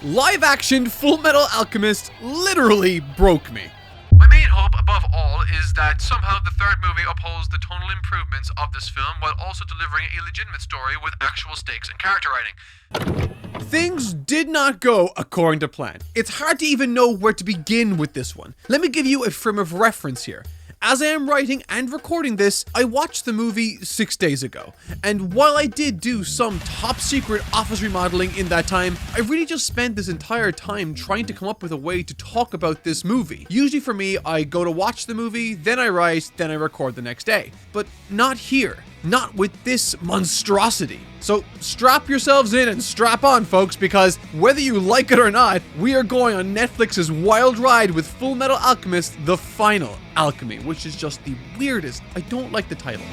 Live action Fullmetal Alchemist literally broke me. My main hope, above all, is that somehow the third movie upholds the tonal improvements of this film while also delivering a legitimate story with actual stakes and character writing. Things did not go according to plan. It's hard to even know where to begin with this one. Let me give you a frame of reference here. As I am writing and recording this, I watched the movie 6 days ago, and while I did do some top secret office remodeling in that time, I really just spent this entire time trying to come up with a way to talk about this movie. Usually for me, I go to watch the movie, then I write, then I record the next day. But not here. Not with this monstrosity. So strap yourselves in and strap on, folks, because whether you like it or not, we are going on Netflix's wild ride with Fullmetal Alchemist: The Final Alchemy, which is just the weirdest. I don't like the title.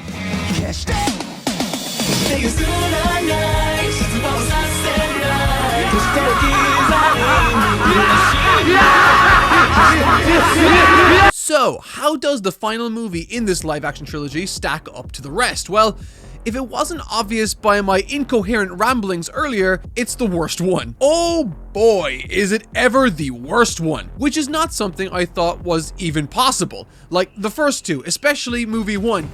So, how does the final movie in this live-action trilogy stack up to the rest? Well, if it wasn't obvious by my incoherent ramblings earlier, it's the worst one. Oh boy, is it ever the worst one. Which is not something I thought was even possible. Like the first two, especially movie 1.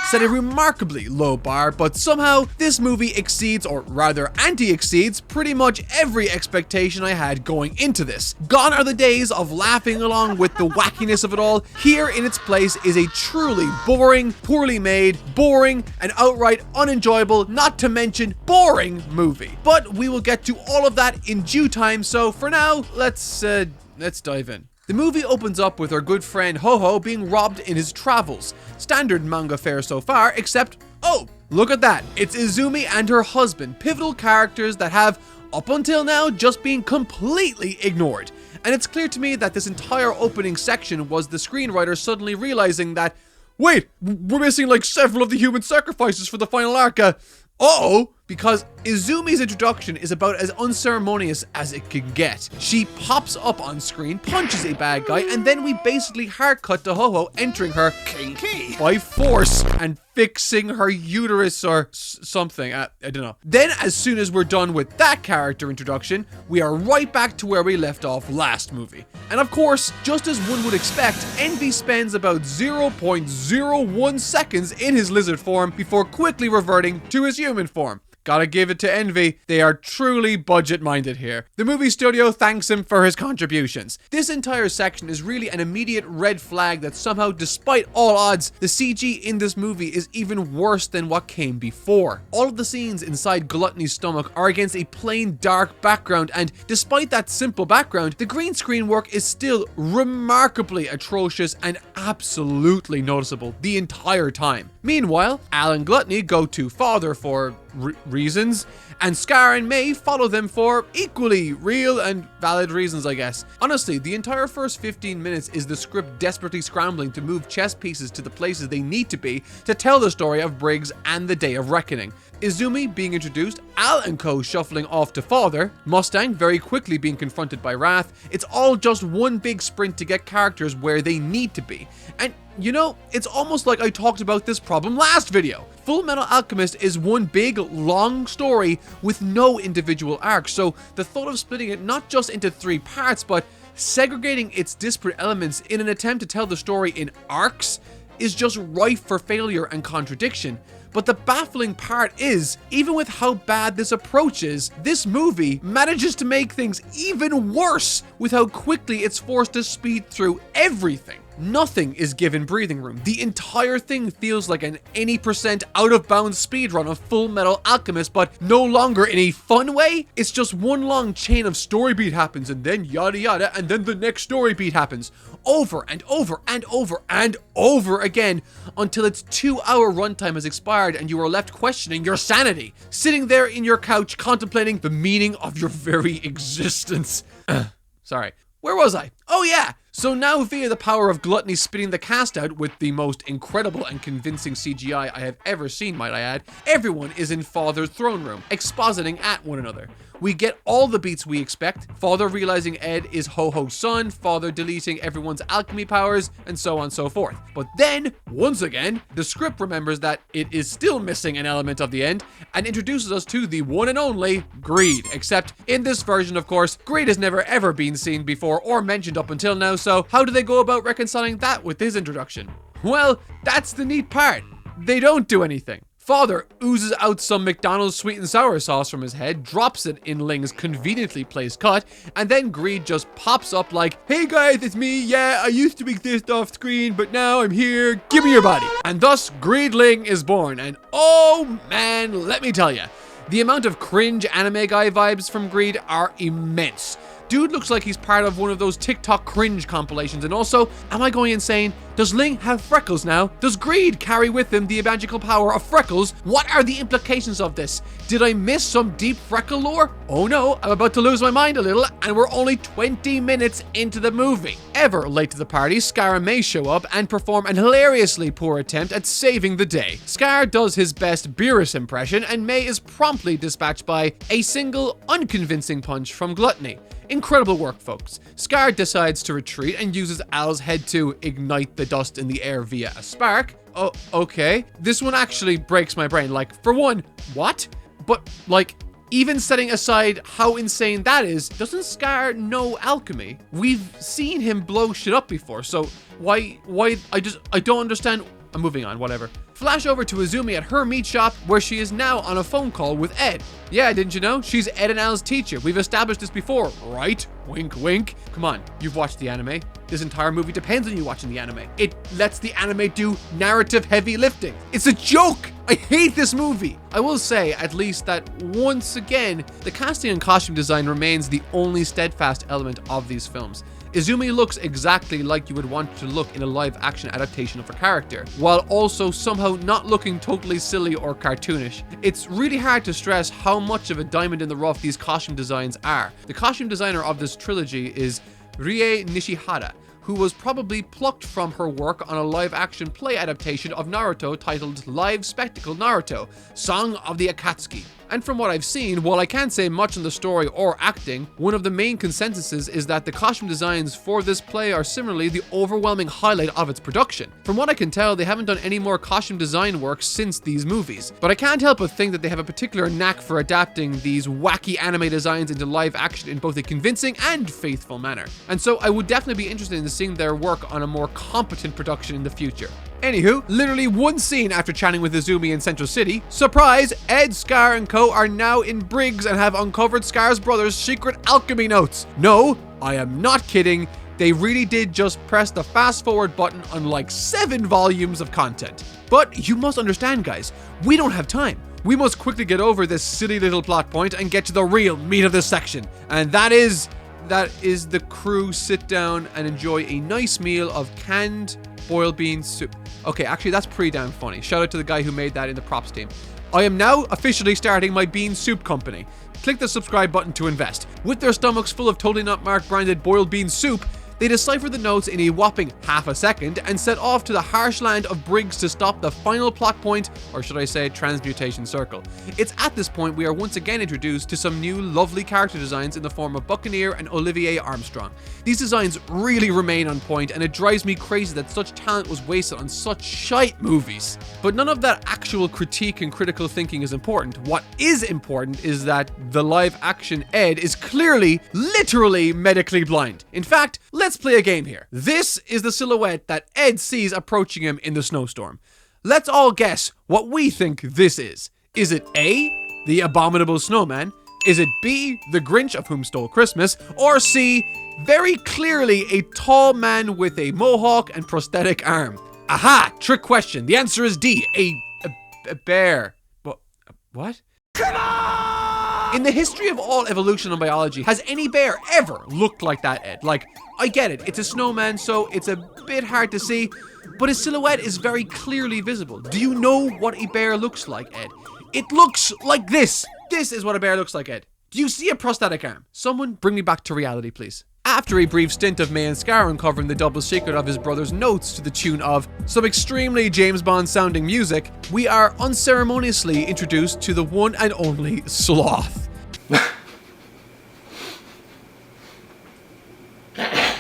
Set a remarkably low bar, but somehow this movie exceeds, or rather anti-exceeds, pretty much every expectation I had going into this. Gone are the days of laughing along with the wackiness of it all. Here in its place is a truly boring, poorly made, boring, and outright unenjoyable, not to mention boring movie. But we will get to all of that in due time, so for now, let's dive in. The movie opens up with our good friend Ho-Ho being robbed in his travels. Standard manga fare so far, except, oh, look at that. It's Izumi and her husband, pivotal characters that have, up until now, just been completely ignored. And it's clear to me that this entire opening section was the screenwriter suddenly realizing that, wait, we're missing like several of the human sacrifices for the final arc. Uh-oh, because Izumi's introduction is about as unceremonious as it can get. She pops up on screen, punches a bad guy, and then we basically hard cut to Ho-Ho entering her kinky by force and fixing her uterus or something. I don't know. Then as soon as we're done with that character introduction, we are right back to where we left off last movie. And of course, just as one would expect, Envy spends about 0.01 seconds in his lizard form before quickly reverting to his human form. Gotta give it to Envy, they are truly budget-minded here. The movie studio thanks him for his contributions. This entire section is really an immediate red flag that somehow, despite all odds, the CG in this movie is even worse than what came before. All of the scenes inside Gluttony's stomach are against a plain dark background, and despite that simple background, the green screen work is still remarkably atrocious and absolutely noticeable the entire time. Meanwhile, Al and Gluttony go to father for reasons, and Scar and May follow them for equally real and valid reasons, I guess. Honestly, the entire first 15 minutes is the script desperately scrambling to move chess pieces to the places they need to be to tell the story of Briggs and the Day of Reckoning. Izumi being introduced, Al and co shuffling off to father, Mustang very quickly being confronted by Wrath. It's all just one big sprint to get characters where they need to be. And you know, it's almost like I talked about this problem last video. Fullmetal Alchemist is one big, long story with no individual arcs, so the thought of splitting it not just into 3 parts, but segregating its disparate elements in an attempt to tell the story in arcs is just rife for failure and contradiction. But the baffling part is, even with how bad this approach is, this movie manages to make things even worse with how quickly it's forced to speed through everything. Nothing is given breathing room. The entire thing feels like an any percent out of bounds speedrun of Fullmetal Alchemist, but no longer in a fun way. It's just one long chain of story beat happens, and then yada yada, and then the next story beat happens. Over and over and over and over again, until its 2-hour runtime has expired and you are left questioning your sanity. Sitting there in your couch contemplating the meaning of your very existence. Sorry. Where was I? Oh yeah! So now via the power of Gluttony spitting the cast out with the most incredible and convincing CGI I have ever seen, might I add, everyone is in Father's throne room, expositing at one another. We get all the beats we expect, father realizing Ed is Ho-Ho's son, father deleting everyone's alchemy powers, and so on and so forth. But then, once again, the script remembers that it is still missing an element of the end, and introduces us to the one and only greed. Except, in this version, of course, greed has never ever been seen before or mentioned up until now, so how do they go about reconciling that with this introduction? Well, that's the neat part. They don't do anything. Father oozes out some McDonald's sweet and sour sauce from his head, drops it in Ling's conveniently placed cut, and then Greed just pops up like, "Hey guys, it's me, yeah, I used to exist off screen, but now I'm here, give me your body." And thus, Greedling is born, and oh man, let me tell ya, the amount of cringe anime guy vibes from Greed are immense. Dude looks like he's part of one of those TikTok cringe compilations. And also, am I going insane? Does Ling have freckles now? Does Greed carry with him the magical power of freckles? What are the implications of this? Did I miss some deep freckle lore? Oh no, I'm about to lose my mind a little, and we're only 20 minutes into the movie. Ever late to the party, Scar and May show up and perform an hilariously poor attempt at saving the day. Scar does his best Beerus impression, and May is promptly dispatched by a single unconvincing punch from Gluttony. Incredible work, folks. Scar decides to retreat and uses Al's head to ignite the dust in the air via a spark. Oh, okay. This one actually breaks my brain. Like, for one, what? But, like, even setting aside how insane that is, doesn't Scar know alchemy? We've seen him blow shit up before, so why, I don't understand. I'm moving on, whatever. Flash over to Izumi at her meat shop, where she is now on a phone call with Ed. Yeah, didn't you know? She's Ed and Al's teacher. We've established this before, right? Wink, wink. Come on, you've watched the anime. This entire movie depends on you watching the anime. It lets the anime do narrative heavy lifting. It's a joke! I hate this movie! I will say, at least, that once again, the casting and costume design remains the only steadfast element of these films. Izumi looks exactly like you would want to look in a live-action adaptation of her character, while also somehow not looking totally silly or cartoonish. It's really hard to stress how much of a diamond in the rough these costume designs are. The costume designer of this trilogy is Rie Nishihara, who was probably plucked from her work on a live-action play adaptation of Naruto titled Live Spectacle Naruto, Song of the Akatsuki. And from what I've seen, while I can't say much on the story or acting, one of the main consensuses is that the costume designs for this play are similarly the overwhelming highlight of its production. From what I can tell, they haven't done any more costume design work since these movies, but I can't help but think that they have a particular knack for adapting these wacky anime designs into live action in both a convincing and faithful manner. And so I would definitely be interested in seeing their work on a more competent production in the future. Anywho, literally one scene after chatting with Izumi in Central City, surprise, Ed, Scar, and co are now in Briggs and have uncovered Scar's brother's secret alchemy notes. No, I am not kidding. They really did just press the fast forward button on like 7 volumes of content. But you must understand, guys, we don't have time. We must quickly get over this silly little plot point and get to the real meat of this section. And that is the crew sit down and enjoy a nice meal of canned boiled bean soup. Okay, actually that's pretty damn funny. Shout out to the guy who made that in the props team. I am now officially starting my bean soup company. Click the subscribe button to invest. With their stomachs full of totally not marked branded boiled bean soup, they decipher the notes in a whopping half a second and set off to the harsh land of Briggs to stop the final plot point, or should I say transmutation circle. It's at this point we are once again introduced to some new lovely character designs in the form of Buccaneer and Olivier Armstrong. These designs really remain on point, and it drives me crazy that such talent was wasted on such shite movies. But none of that actual critique and critical thinking is important. What is important is that the live action Ed is clearly, literally medically blind. In fact, let's play a game here. This is the silhouette that Ed sees approaching him in the snowstorm. Let's all guess what we think this is. Is it A, the abominable snowman? Is it B, the Grinch of Whom Stole Christmas? Or C, very clearly a tall man with a mohawk and prosthetic arm? Aha! Trick question. The answer is D, a bear. What? Come on! In the history of all evolution and biology, has any bear ever looked like that, Ed? Like, I get it, it's a snowman, so it's a bit hard to see, but his silhouette is very clearly visible. Do you know what a bear looks like, Ed? It looks like this. This is what a bear looks like, Ed. Do you see a prosthetic arm? Someone bring me back to reality, please. After a brief stint of May and Scar uncovering the double secret of his brother's notes to the tune of some extremely James Bond sounding music, we are unceremoniously introduced to the one and only Sloth.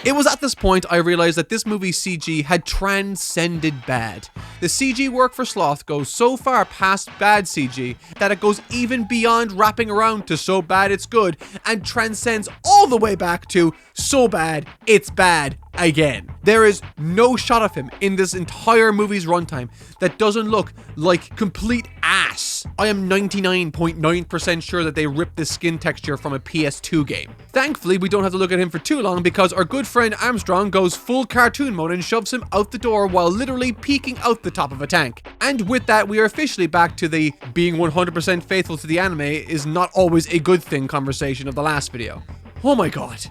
It was at this point I realized that this movie's CG had transcended bad. The CG work for Sloth goes so far past bad CG that it goes even beyond wrapping around to so bad it's good and transcends all the way back to so bad it's bad again. There is no shot of him in this entire movie's runtime that doesn't look like complete ass. I am 99.9% sure that they ripped the skin texture from a PS2 game. Thankfully, we don't have to look at him for too long because our good friend Armstrong goes full cartoon mode and shoves him out the door while literally peeking out the top of a tank. And with that, we are officially back to the being 100% faithful to the anime is not always a good thing conversation of the last video. Oh my god.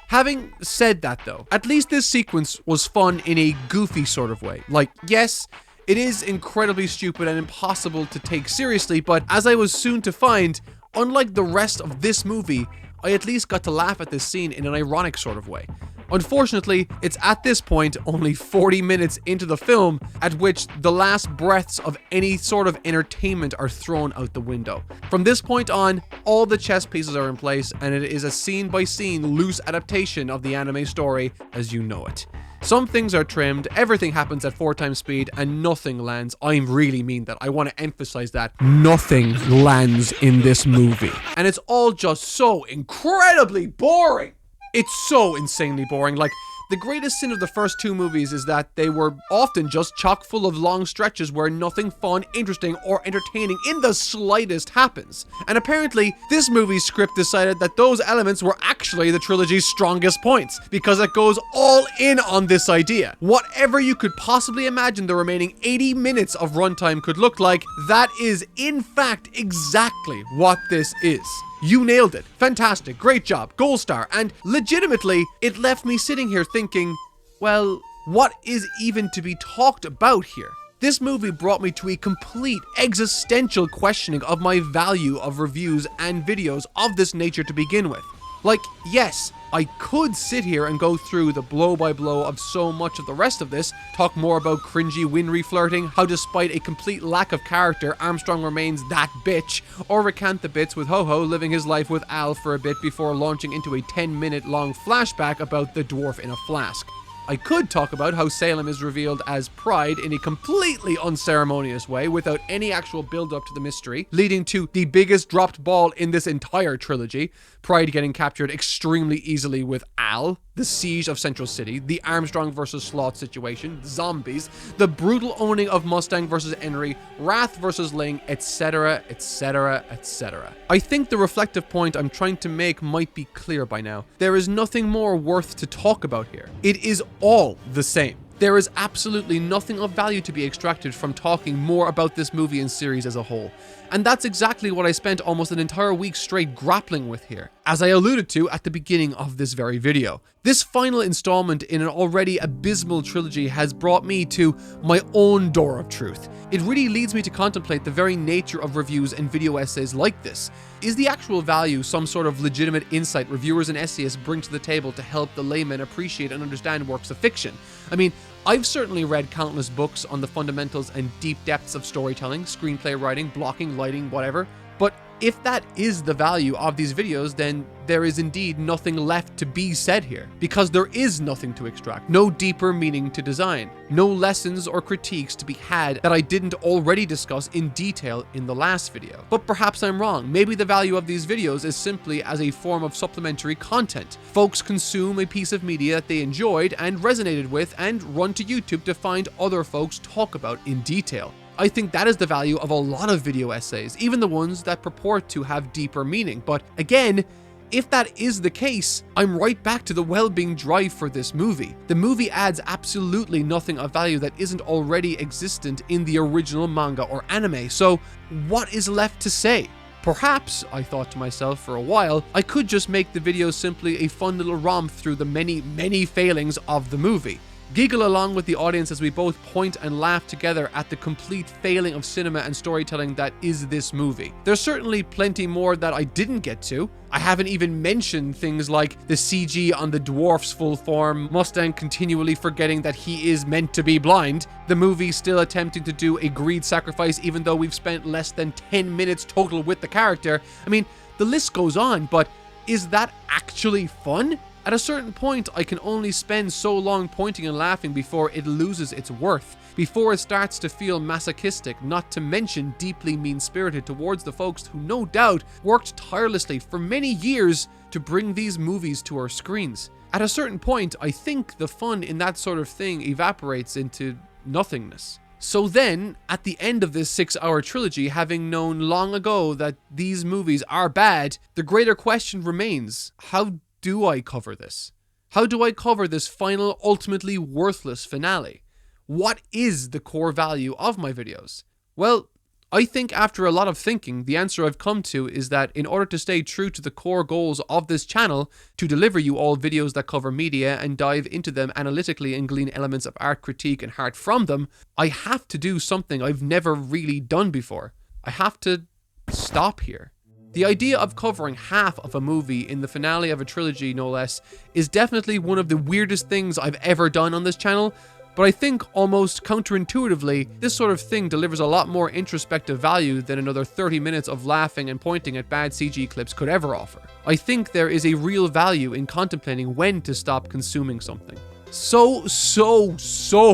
Having said that though, at least this sequence was fun in a goofy sort of way. Like, yes, it is incredibly stupid and impossible to take seriously, but as I was soon to find, unlike the rest of this movie, I at least got to laugh at this scene in an ironic sort of way. Unfortunately, it's at this point only 40 minutes into the film at which the last breaths of any sort of entertainment are thrown out the window. From this point on, all the chess pieces are in place and it is a scene-by-scene loose adaptation of the anime story as you know it. Some things are trimmed, everything happens at 4 times speed, and nothing lands. I really mean that. I want to emphasize that. Nothing lands in this movie. And it's all just so incredibly boring. It's so insanely boring. Like, the greatest sin of the first 2 movies is that they were often just chock full of long stretches where nothing fun, interesting, or entertaining in the slightest happens. And apparently, this movie's script decided that those elements were actually the trilogy's strongest points, because it goes all in on this idea. Whatever you could possibly imagine the remaining 80 minutes of runtime could look like, that is in fact exactly what this is. You nailed it. Fantastic. Great job. Gold star. And legitimately, it left me sitting here thinking, well, what is even to be talked about here? This movie brought me to a complete existential questioning of my value of reviews and videos of this nature to begin with. Like, yes, I could sit here and go through the blow-by-blow of so much of the rest of this, talk more about cringy Winry flirting, how despite a complete lack of character, Armstrong remains that bitch, or recant the bits with Ho-Ho living his life with Al for a bit before launching into a 10-minute long flashback about the dwarf in a flask. I could talk about how Salem is revealed as Pride in a completely unceremonious way without any actual build-up to the mystery, leading to the biggest dropped ball in this entire trilogy, Pride getting captured extremely easily with Al, the siege of Central City, the Armstrong versus Sloth situation, zombies, the brutal owning of Mustang versus Henry, Wrath versus Ling, etc, etc, etc. I think the reflective point I'm trying to make might be clear by now. There is nothing more worth to talk about here. It is all the same. There is absolutely nothing of value to be extracted from talking more about this movie and series as a whole. And that's exactly what I spent almost an entire week straight grappling with here, as I alluded to at the beginning of this very video. This final installment in an already abysmal trilogy has brought me to my own door of truth. It really leads me to contemplate the very nature of reviews and video essays like this. Is the actual value some sort of legitimate insight reviewers and essayists bring to the table to help the layman appreciate and understand works of fiction? I mean, I've certainly read countless books on the fundamentals and deep depths of storytelling, screenplay writing, blocking, lighting, whatever, but if that is the value of these videos, then there is indeed nothing left to be said here, because there is nothing to extract, no deeper meaning to design, no lessons or critiques to be had that I didn't already discuss in detail in the last video. But perhaps I'm wrong. Maybe the value of these videos is simply as a form of supplementary content. Folks consume a piece of media that they enjoyed and resonated with and run to YouTube to find other folks talk about in detail. I think that is the value of a lot of video essays, even the ones that purport to have deeper meaning. But again, if that is the case, I'm right back to the well-being drive for this movie. The movie adds absolutely nothing of value that isn't already existent in the original manga or anime, so what is left to say? Perhaps, I thought to myself for a while, I could just make the video simply a fun little romp through the many failings of the movie. Giggle along with the audience as we both point and laugh together at the complete failing of cinema and storytelling that is this movie. There's certainly plenty more that I didn't get to. I haven't even mentioned things like the CG on the dwarf's full form, Mustang continually forgetting that he is meant to be blind, the movie still attempting to do a greed sacrifice even though we've spent less than 10 minutes total with the character. I mean, the list goes on, but is that actually fun? At a certain point, I can only spend so long pointing and laughing before it loses its worth, before it starts to feel masochistic, not to mention deeply mean-spirited towards the folks who no doubt worked tirelessly for many years to bring these movies to our screens. At a certain point, I think the fun in that sort of thing evaporates into nothingness. So then, at the end of this 6-hour trilogy, having known long ago that these movies are bad, the greater question remains, how do I cover this? How do I cover this final, ultimately worthless finale? What is the core value of my videos? Well, I think after a lot of thinking, the answer I've come to is that in order to stay true to the core goals of this channel, to deliver you all videos that cover media and dive into them analytically and glean elements of art critique and heart from them, I have to do something I've never really done before. I have to stop here. The idea of covering half of a movie in the finale of a trilogy, no less, is definitely one of the weirdest things I've ever done on this channel, but I think almost counterintuitively, this sort of thing delivers a lot more introspective value than another 30 minutes of laughing and pointing at bad CG clips could ever offer. I think there is a real value in contemplating when to stop consuming something. So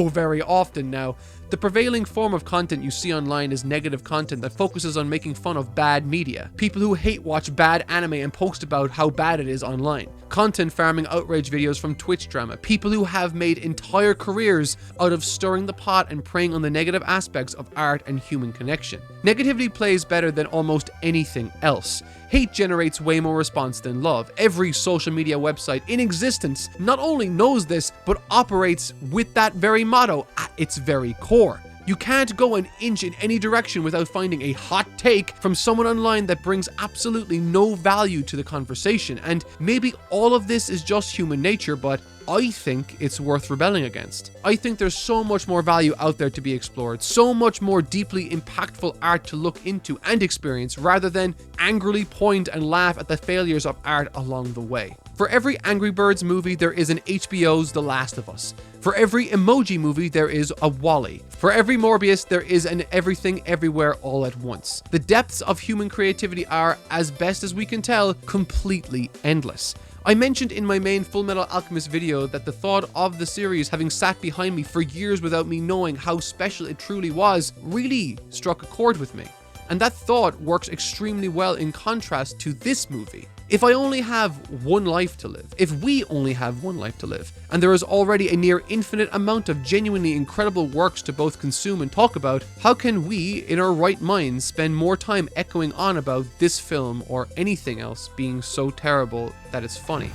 very often now, the prevailing form of content you see online is negative content that focuses on making fun of bad media. People who hate watch bad anime and post about how bad it is online. Content farming outrage videos from Twitch drama. People who have made entire careers out of stirring the pot and preying on the negative aspects of art and human connection. Negativity plays better than almost anything else. Hate generates way more response than love. Every social media website in existence not only knows this, but operates with that very motto at its very core. You can't go an inch in any direction without finding a hot take from someone online that brings absolutely no value to the conversation. And maybe all of this is just human nature, but I think it's worth rebelling against. I think there's so much more value out there to be explored, so much more deeply impactful art to look into and experience, rather than angrily point and laugh at the failures of art along the way. For every Angry Birds movie, there is an HBO's The Last of Us. For every emoji movie, there is a WALL-E. For every Morbius, there is an Everything Everywhere All at Once. The depths of human creativity are, as best as we can tell, completely endless. I mentioned in my main Fullmetal Alchemist video that the thought of the series having sat behind me for years without me knowing how special it truly was really struck a chord with me. And that thought works extremely well in contrast to this movie. If I only have one life to live, if we only have one life to live, and there is already a near infinite amount of genuinely incredible works to both consume and talk about, how can we, in our right minds, spend more time echoing on about this film or anything else being so terrible that it's funny?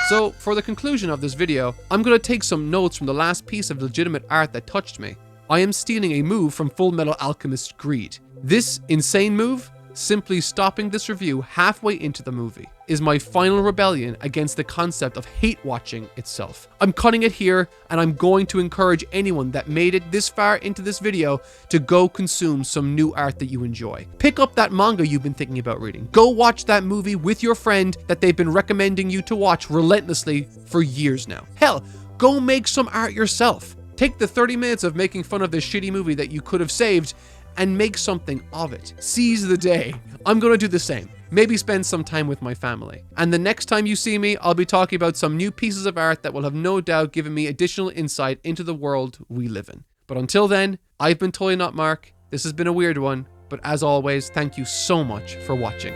So, for the conclusion of this video, I'm going to take some notes from the last piece of legitimate art that touched me. I am stealing a move from Fullmetal Alchemist Greed. This insane move, simply stopping this review halfway into the movie, is my final rebellion against the concept of hate watching itself. I'm cutting it here, and I'm going to encourage anyone that made it this far into this video to go consume some new art that you enjoy. Pick up that manga you've been thinking about reading. Go watch that movie with your friend that they've been recommending you to watch relentlessly for years now. Hell, go make some art yourself. Take the 30 minutes of making fun of this shitty movie that you could have saved and make something of it. Seize the day. I'm gonna do the same. Maybe spend some time with my family. And the next time you see me, I'll be talking about some new pieces of art that will have no doubt given me additional insight into the world we live in. But until then, I've been Totally Not Mark. This has been a weird one, but as always, thank you so much for watching.